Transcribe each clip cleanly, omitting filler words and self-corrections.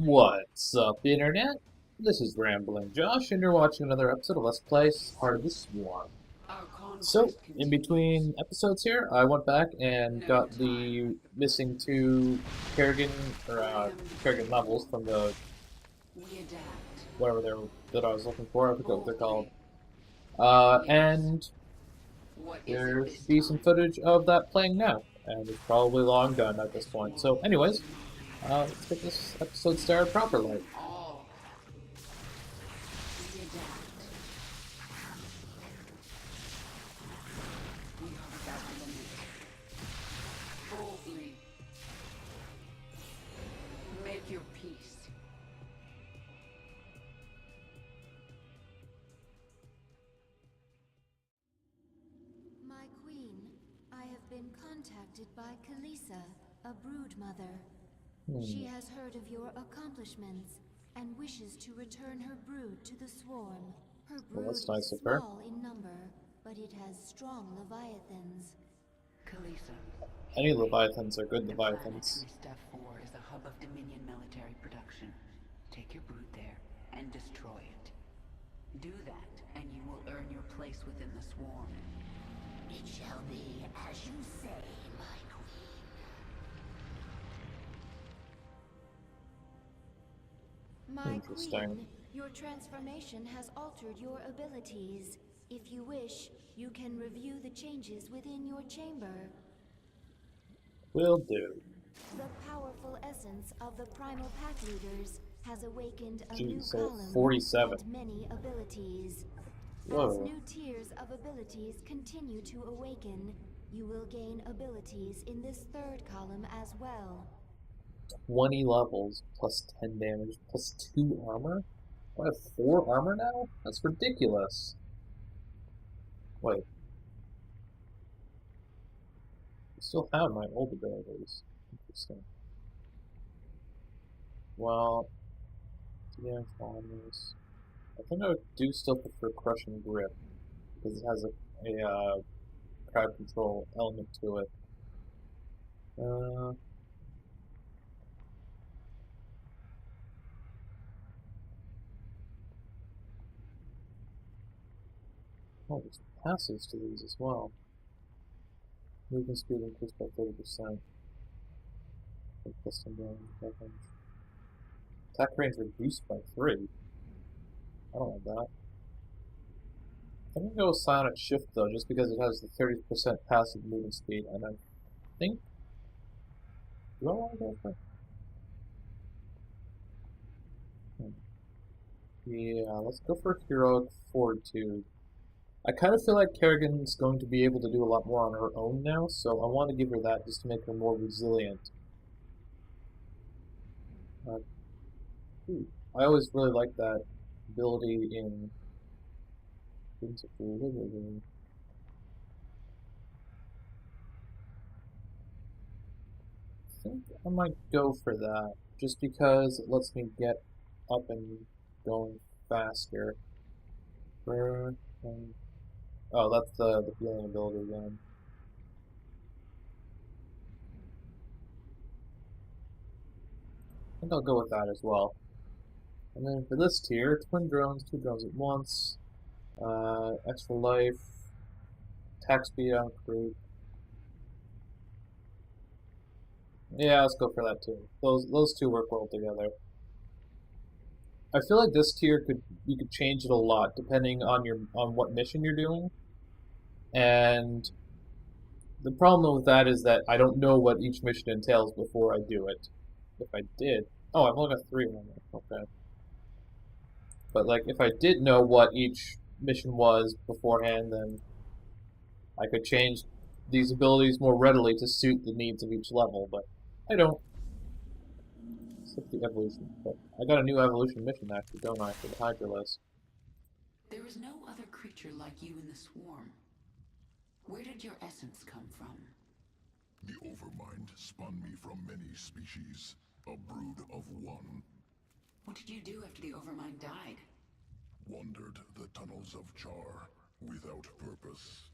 What's up, Internet? This is Rambling Josh, and you're watching another episode of Let's Play Heart of the Swarm. Our So, conquest in continues. between episodes here, I went back and No got time the like the missing present. two Kerrigan, or I am the Kerrigan levels swarm. from the, We adapt. whatever they're, that I was looking for, I forget what they're called. Boldly. Yes. And What is it there this should be some time? footage of that playing now, and it's probably long done at The this point. swarm So, is anyways, mine. let's get this episode started properly. All. We adapt. We are without limit. Boldly. Make your peace. My queen, I have been contacted by Kalisa, a brood mother. She has heard of your accomplishments and wishes to return her brood to the swarm. Her Well, brood that's nice is of her. small in number, but it has strong leviathans. Kalisa. Any Leviathans are good The planet Leviathans. Krista 4 is the hub of Dominion military production. Take your brood there and destroy it. Do that, and you will earn your place within the swarm. It shall be as you say, my queen. My Interesting. queen, your transformation has altered your abilities. If you wish, you can review the changes within your chamber. Will do. The powerful essence of the primal pack leaders has awakened a new Jeez, so column 47. and many abilities. As Whoa. new tiers of abilities continue to awaken, you will gain abilities in this third column as well. 20 levels, plus 10 damage, plus 2 armor? I have 4 armor now? That's ridiculous. Wait. I still have my old abilities. Interesting. Well, yeah, armors. I think I do still prefer Crushing Grip, because it has a crowd control element to it. Uh, oh, there's passives to these as well. Movement speed increased by 30%. Plus 10 damage. Attack range reduced by 3. I don't like that. I'm gonna go with Silent Shift though, just because it has the 30% passive movement speed, and I think. Do I want to go for? Hmm. Yeah, let's go for Heroic Fortitude. I kind of feel like Kerrigan's going to be able to do a lot more on her own now, so I want to give her that just to make her more resilient. Uh, I always really like that ability in Wings of Liberty. I think I might go for that, just because it lets me get up and going faster. Oh, that's the healing ability again. I think I'll go with that as well. And then for this tier, twin drones, 2 drones at once, extra life, attack speed on creep. Yeah, let's go for that too. Those two work well together. I feel like this tier you could change it a lot depending on what mission you're doing. And the problem with that is that I don't know what each mission entails before I do it. If I did, oh, I've only got 3 on there. Okay. But like, if I did know what each mission was beforehand, then I could change these abilities more readily to suit the needs of each level. But I don't. Except the evolution. But I got a new evolution mission actually, don't I, for the Hydralisk? There is no other creature like you in the swarm. Where did your essence come from? The Overmind spun me from many species, a brood of one. What did you do after the Overmind died? Wandered the tunnels of Char, without purpose.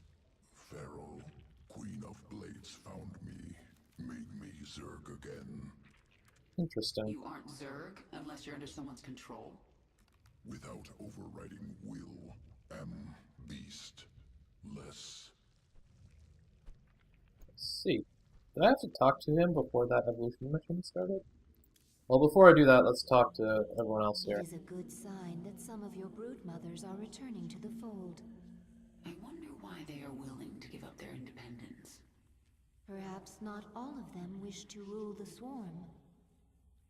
Feral, Queen of Blades found me, made me Zerg again. Interesting. You aren't Zerg unless you're under someone's control. Without overriding will, am beast. Less. Let's see. Did I have to talk to him before that evolution mission started? Well, before I do that, let's talk to everyone else It here. is a good sign that some of your brood mothers are returning to the fold. I wonder why they are willing to give up their independence. Perhaps not all of them wish to rule the swarm.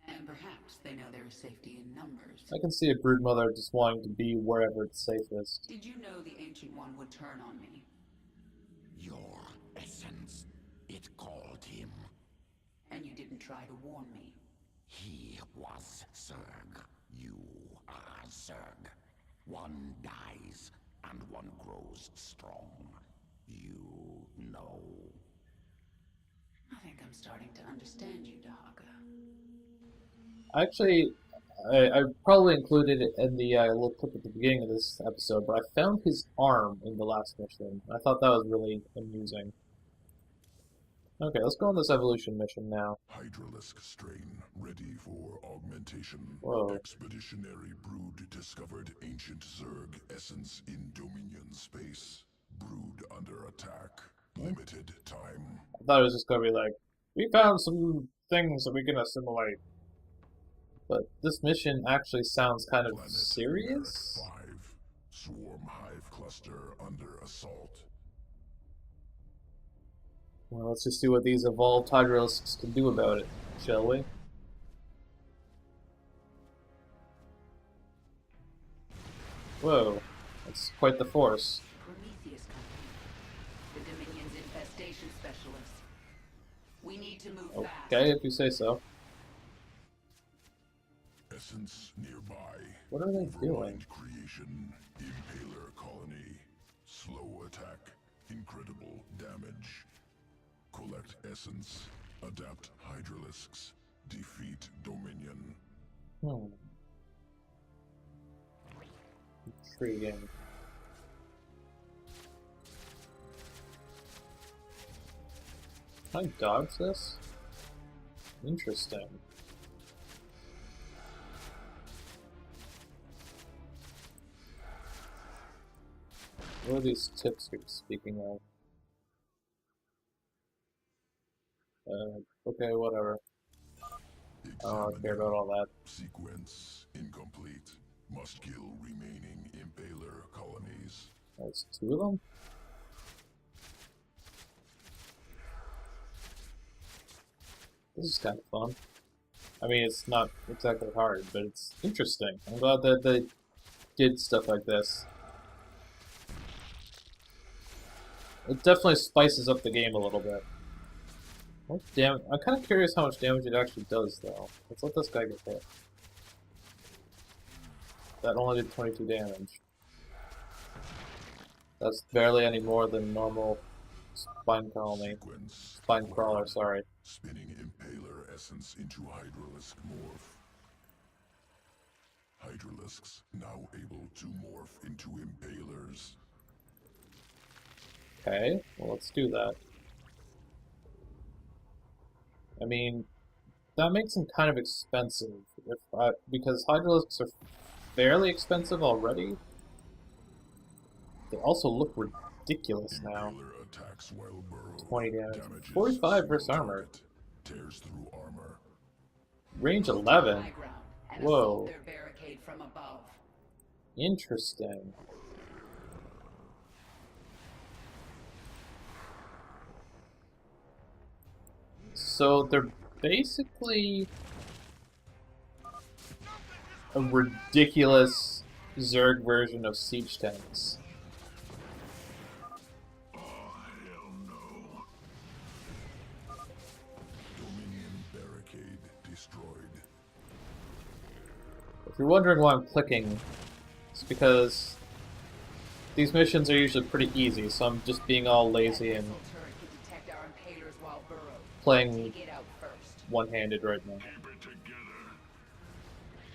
And perhaps they know there is safety in numbers. I can see a broodmother just wanting to be wherever it's safest. Did you know the Ancient One would turn on me? Your essence, it called him. And you didn't try to warn me. He was Zerg. You are Zerg. One dies, and one grows strong. You know. I think I'm starting to understand you, Dahaga. Actually, I probably included it in the little clip at the beginning of this episode, but I found his arm in the last mission. I thought that was really amusing. Okay, let's go on this evolution mission now. Hydralisk strain ready for augmentation. Whoa. Expeditionary brood discovered ancient Zerg essence in Dominion space. Brood under attack. Limited time. I thought it was just gonna be like, we found some things that we can assimilate. But this mission actually sounds kind of Planet serious? Merrick 5. Swarm hive cluster under assault. Well, let's just see what these evolved Hydralisks can do about it, shall we? Whoa, that's quite the force. Prometheus Company. The Dominion's infestation specialists. We need to move fast. Okay, if you say so. Essence nearby. What are they doing? Overmind creation. Impaler colony. Slow attack. Incredible damage. Collect essence. Adapt Hydralisks. Defeat Dominion. Intriguing. Can I dodge this? Interesting. What are these tips you're speaking of? Okay, whatever. I don't care about all that. Sequence incomplete. Must kill remaining Impaler colonies. There's two of them? This is kind of fun. I mean, it's not exactly hard, but it's interesting. I'm glad that they did stuff like this. It definitely spices up the game a little bit. What damn? I'm kind of curious how much damage it actually does, though. Let's let this guy get hit. That only did 22 damage. That's barely any more than normal spine colony. Sequence Spine crawler, sorry. Spinning Impaler essence into Hydralisk morph. Hydralisks now able to morph into Impalers. Okay, well let's do that. I mean, that makes them kind of expensive, because Hydralisks are fairly expensive already. They also look ridiculous now. Impaler attacks while burrow. 20 damage. Damages 45 versus single armor. target. Tears through armor. Range 11. High ground and Whoa. assault their barricade from above. Interesting. So they're basically a ridiculous Zerg version of siege tanks. Dominion barricade destroyed. If you're wondering why I'm clicking, it's because these missions are usually pretty easy, so I'm just being all lazy and Missile turret can detect our impalers while burrowed. playing Take it out first. one-handed right now.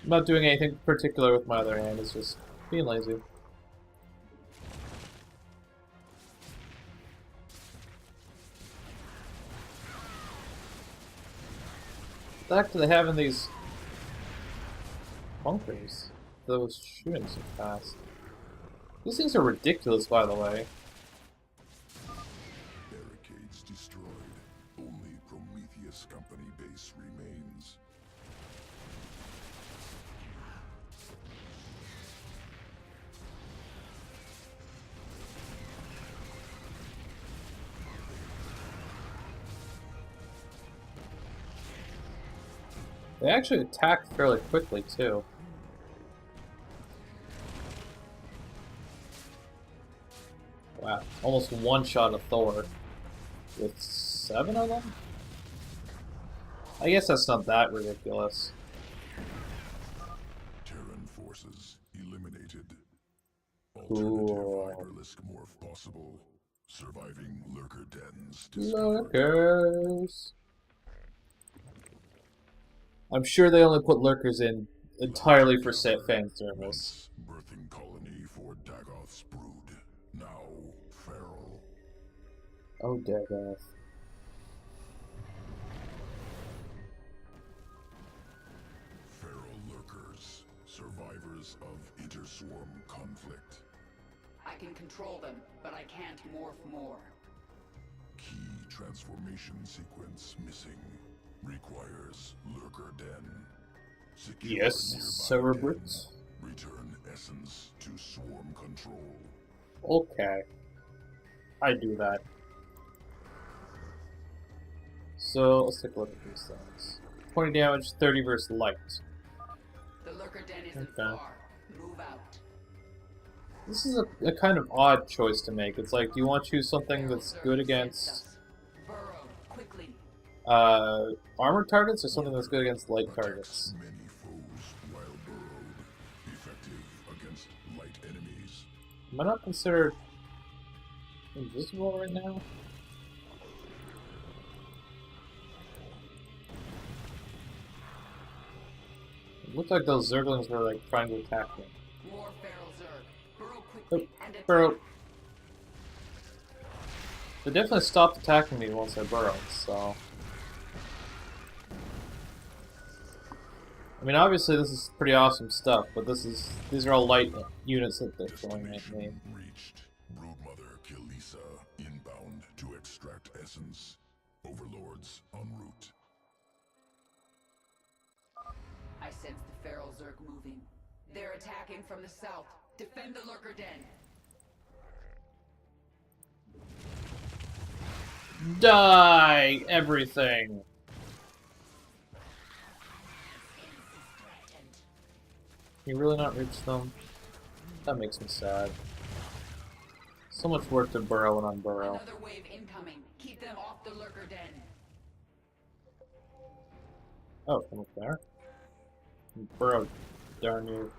I'm not doing anything particular with my other hand, it's just being lazy. What the heck do they have in these bunkers? Those shooting so fast. These things are ridiculous, by the way. Barricades destroyed. Only Prometheus Company base remains. They actually attack fairly quickly, too. Wow, almost one shot of Thor. With 7 of them? I guess that's not that ridiculous. Terran forces eliminated. Cool. Alternative Hydralisk morph possible. Surviving lurker dens discovered. Lurkers! I'm sure they only put lurkers in entirely for set fan service. Once birthing colony for Dagoth's brood. Now feral. Oh, Dagoth. Feral lurkers. Survivors of interswarm conflict. I can control them, but I can't morph more. Key transformation sequence missing. Requires lurker den. Secure Yes, nearby Cerebrate. den. Return essence to swarm control. Okay. I do that. So, let's take a look at these things. 20 damage, 30 versus light. The lurker den isn't Okay. far. Move out. This is a kind of odd choice to make. It's like, do you want to choose something that's good against Burrow, quickly. armored targets or something that's good against light targets? Attacks many foes while burrowed. Effective against light enemies. Am I not considered invisible right now? It looked like those Zerglings were like trying to attack me. More feral Zerg. Burrow quickly and attack. Burrow. They definitely stopped attacking me once I burrowed, so... I mean, obviously this is pretty awesome stuff, but these are all light units that they're throwing at me. Destination reached. Broodmother Kilisa inbound to extract essence. Overlords en route. I sense the feral Zerg moving. They're attacking from the south. Defend the lurker den. Die, everything! Can you really not reach them? That makes me sad. So much work to burrow and unburrow. Another wave incoming. Keep them off the lurker den. Oh, from up there? Burrow, darn you.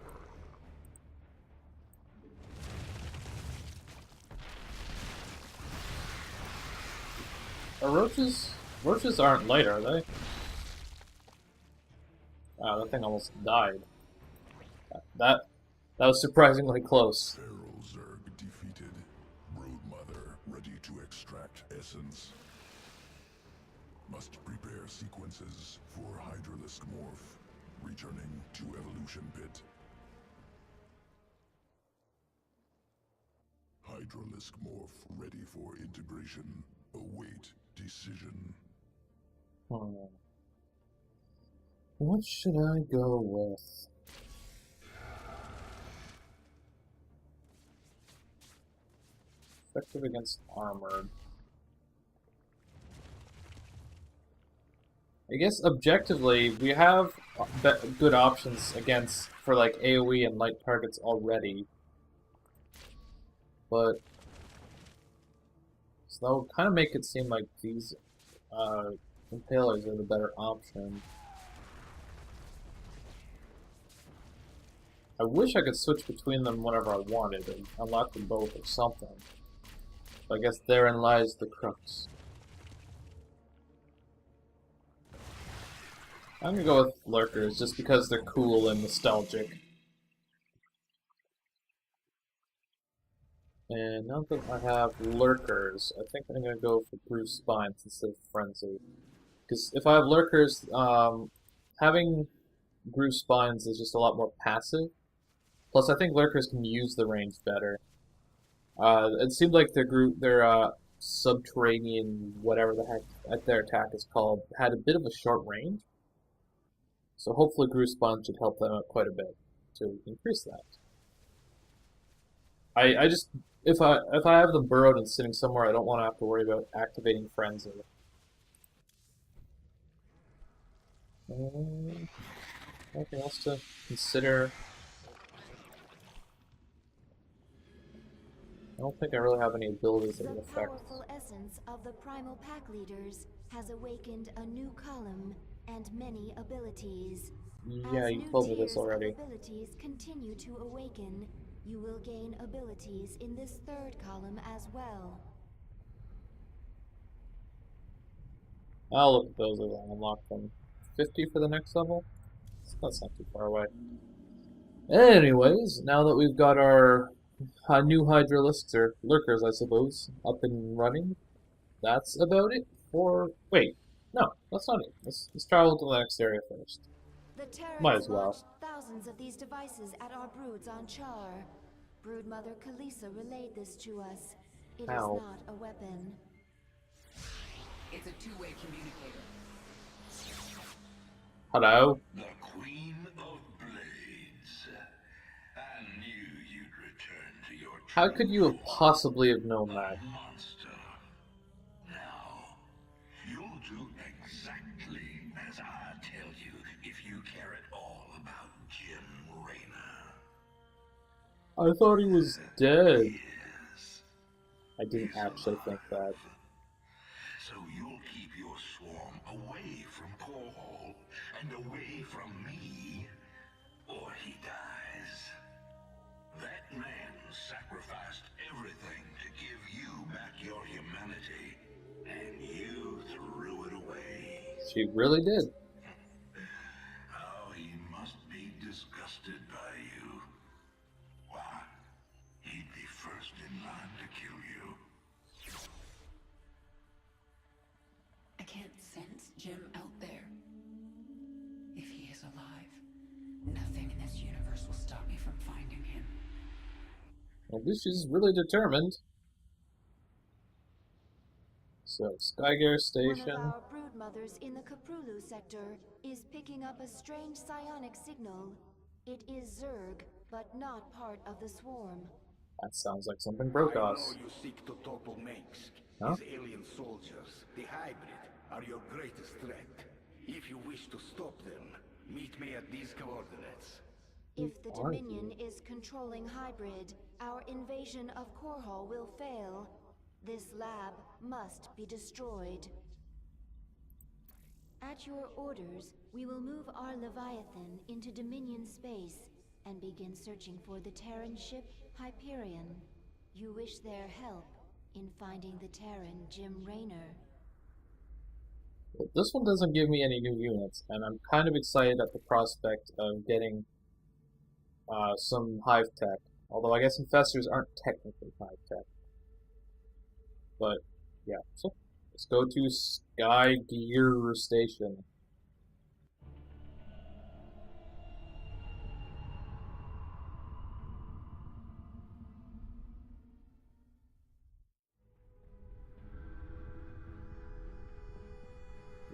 Are roaches? Roaches aren't light, are they? Wow, that thing almost died. That was surprisingly close. Feral Zerg defeated. Broodmother ready to extract essence. Must prepare sequences for Hydralisk morph. Returning to evolution pit. Hydralisk morph ready for integration. Await decision. What should I go with? Effective against armored. I guess objectively, we have good options against for like AoE and light targets already, but so that would kind of make it seem like these impalers are the better option. I wish I could switch between them whenever I wanted and unlock them both or something. But I guess therein lies the crux. I'm gonna go with lurkers just because they're cool and nostalgic. And now that I have lurkers, I think I'm gonna go for Bruce Spines instead of Frenzy. Because if I have lurkers, having groove spines is just a lot more passive. Plus, I think lurkers can use the range better. It seemed like their subterranean, whatever the heck their attack is called, had a bit of a short range. So hopefully groove spines should help them out quite a bit to increase that. I just if I have them burrowed and sitting somewhere, I don't want to have to worry about activating frenzy. Anything else to consider? I don't think I really have any abilities that The would affect. powerful essence of the primal pack leaders has awakened a new column and many abilities. Yeah, As you new told me tiers this of already. abilities continue to awaken, you will gain abilities in this third column as well. I'll look at those as I unlock them. 50 for the next level? That's not too far away. Anyways, now that we've got our new Hydralisks, or lurkers I suppose, up and running, that's about it for... Wait, no, that's not it. Let's travel to the next area first. The Might Terrans as well. launched thousands of these devices at our broods on Char. Broodmother Kalisa relayed this to us. It is How? not a weapon. It's a two-way communicator. Hello? The Queen of Blades. I knew you'd return to your How true could you have possibly have known that? monster. Now, you'll do exactly as I tell you if you care at all about Jim Raynor. I thought he was dead. Yes, I didn't he's actually think that. alive. So you'll keep your swarm away from Core and away from me, or he dies. That man sacrificed everything to give you back your humanity, and you threw it away. She really did. Oh, he must be disgusted by you. Why, he'd be first in line to kill you. I can't sense Jim out there. If he is alive, nothing in this universe will stop me from finding him. Well, this is really determined. So, Skygear One Station. of our broodmothers in the Kaprulu sector is picking up a strange psionic signal. It is Zerg, but not part of the swarm. That sounds like something I know Brokos. you seek to topple Mengsk. Huh? His alien soldiers, the hybrid, are your greatest threat. If you wish to stop them, meet me at these coordinates. If the Who are Dominion you? is controlling hybrid, our invasion of Korhal will fail. This lab must be destroyed. At your orders, we will move our Leviathan into Dominion space and begin searching for the Terran ship Hyperion. You wish their help in finding the Terran Jim Raynor. Well, this one doesn't give me any new units, and I'm kind of excited at the prospect of getting some hive tech. Although I guess infestors aren't technically hive tech. But, yeah. So, let's go to Skygear Station.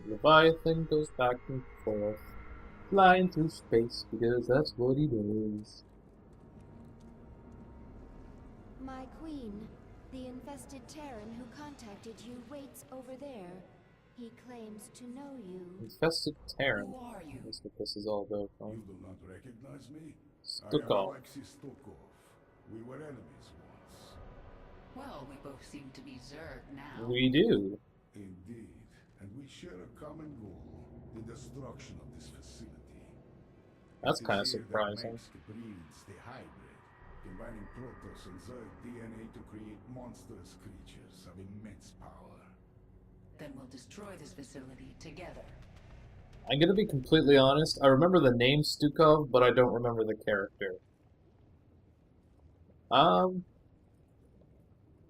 Leviathan goes back and forth, flying through space because that's what he does. My queen, the infested Terran who contacted you waits over there. He claims to know you. Infested Terran. Who are you? That's what this is all about. Huh? You do not recognize me? Stukov. Stukov. We were enemies once. Well, we both seem to be Zerg now. We do. Indeed. And we share a common goal, the destruction of this facility. That's It is kind of here that surprising. Mengsk breeds the hybrid, combining Protoss and Zerg DNA to create monstrous creatures of immense power. Then we'll destroy this facility together. I'm gonna be completely honest. I remember the name Stukov, but I don't remember the character.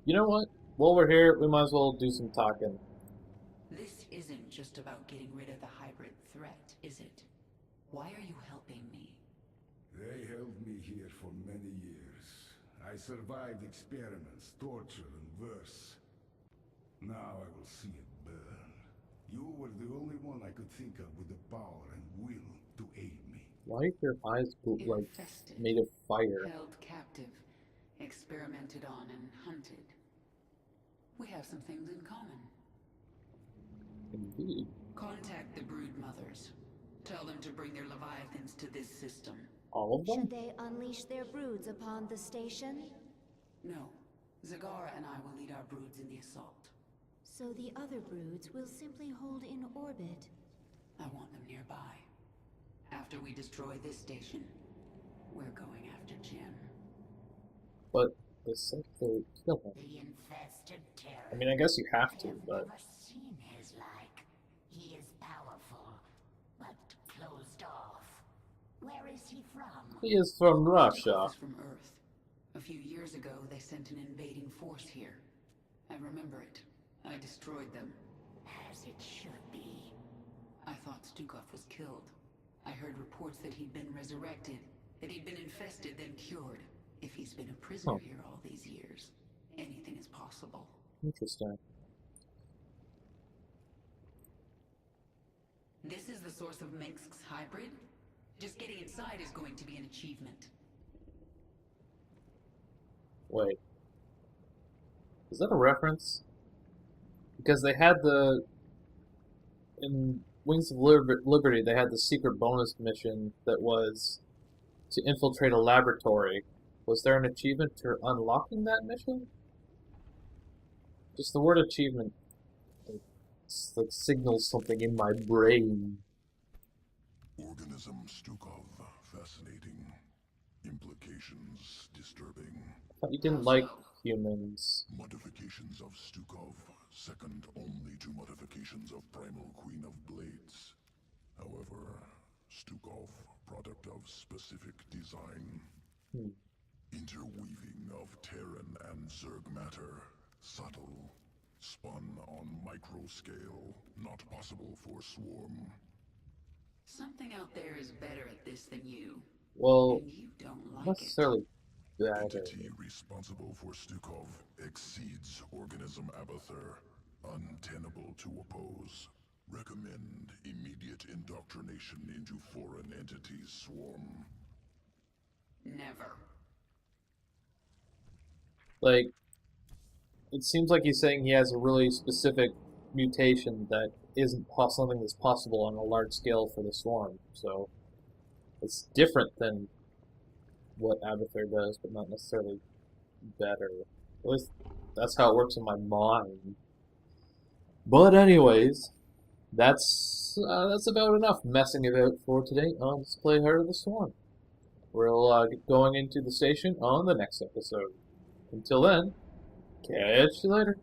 You know what? While we're here, we might as well do some talking. This isn't just about getting rid of the hybrid threat, is it? Why are you helping me? They held me here for many years. I survived experiments, torture, and worse. Now I will see it burn. You were the only one I could think of with the power and will to aid me. Why are your eyes like Infested, made of fire? held captive, experimented on and hunted. We have some things in common. Indeed. Contact the brood mothers. Tell them to bring their leviathans to this system. All of them? Should they unleash their broods upon the station? No. Zagara and I will lead our broods in the assault. So the other broods will simply hold in orbit. I want them nearby. After we destroy this station, we're going after Jim. But they said they kill him. The infested terror. I mean, I guess you have to, I have but... never seen his like. He is powerful, but closed off. Where is he from? He is from Russia. He's from Earth. A few years ago, they sent an invading force here. I remember it. I destroyed them. As it should be. I thought Stukov was killed. I heard reports that he'd been resurrected, that he'd been infested, then cured. If he's been a prisoner here all these years, anything is possible. Interesting. This is the source of Minsk's hybrid? Just getting inside is going to be an achievement. Wait. Is that a reference? Because they had the... In Wings of Liberty, they had the secret bonus mission that was to infiltrate a laboratory. Was there an achievement to unlocking that mission? Just the word achievement like signals something in my brain. Organism Stukov, fascinating. Implications disturbing. I thought you didn't like humans. Modifications of Stukov, second only to modifications of Primal Queen of Blades. However, Stukov, product of specific design. Interweaving of Terran and Zerg matter. Subtle. Spun on microscale. Not possible for Swarm. Something out there is better at this than you. Well, And you don't like not necessarily better. Entity responsible for Stukov exceeds Organism Abathur. Untenable to oppose. Recommend immediate indoctrination into foreign entities Swarm. Never. Like, it seems like he's saying he has a really specific mutation that isn't something that's possible on a large scale for the Swarm. So, it's different than what Abathur does, but not necessarily better. At least that's how it works in my mind. But anyways, that's about enough messing about for today on Let's Play Heart of the Swarm. We'll get going into the station on the next episode. Until then, catch you later.